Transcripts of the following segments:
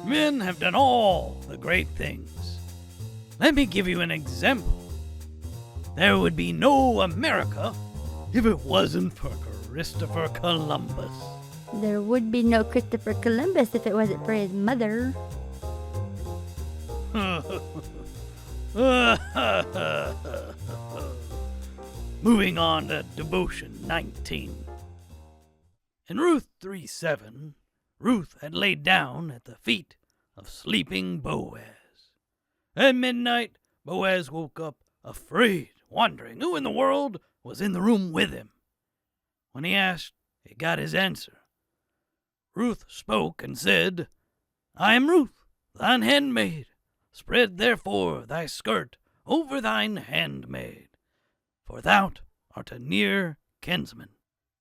Men have done all the great things. Let me give you an example. There would be no America if it wasn't for Christopher Columbus. There would be no Christopher Columbus if it wasn't for his mother. Moving on to Devotion 19. In Ruth 3:7, Ruth had laid down at the feet of sleeping Boaz. At midnight, Boaz woke up afraid, wondering who in the world was in the room with him. When he asked, he got his answer. Ruth spoke and said, I am Ruth, thine handmaid. Spread therefore thy skirt over thine handmaid, for thou art a near kinsman.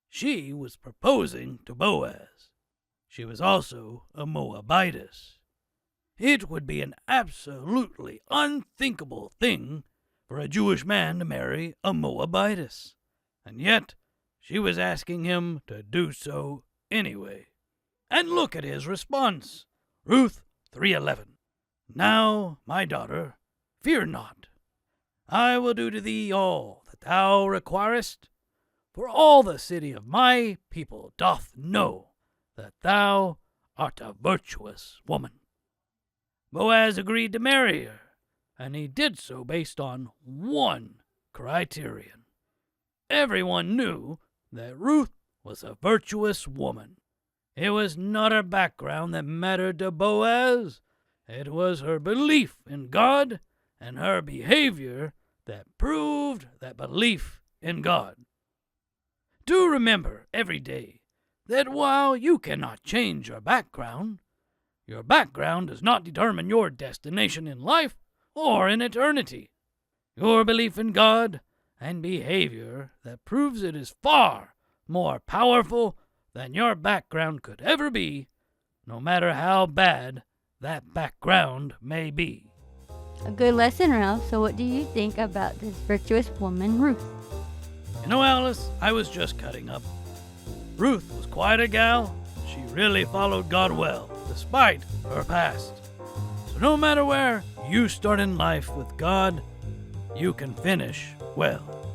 She was proposing to Boaz. She was also a Moabitess. It would be an absolutely unthinkable thing for a Jewish man to marry a Moabitess, and yet she was asking him to do so anyway. And look at his response. Ruth 3:11. Now, my daughter, fear not. I will do to thee all that thou requirest, for all the city of my people doth know that thou art a virtuous woman. Boaz agreed to marry her, and he did so based on one criterion. Everyone knew that Ruth was a virtuous woman. It was not her background that mattered to Boaz. It was her belief in God and her behavior that proved that belief in God. Do remember every day that while you cannot change your background does not determine your destination in life or in eternity. Your belief in God and behavior that proves it is far more powerful than your background could ever be, no matter how bad that background may be. A good lesson, Ralph. So what do you think about this virtuous woman, Ruth? You know, Alice, I was just cutting up. Ruth was quite a gal. She really followed God well, despite her past. So no matter where you start in life with God, you can finish well.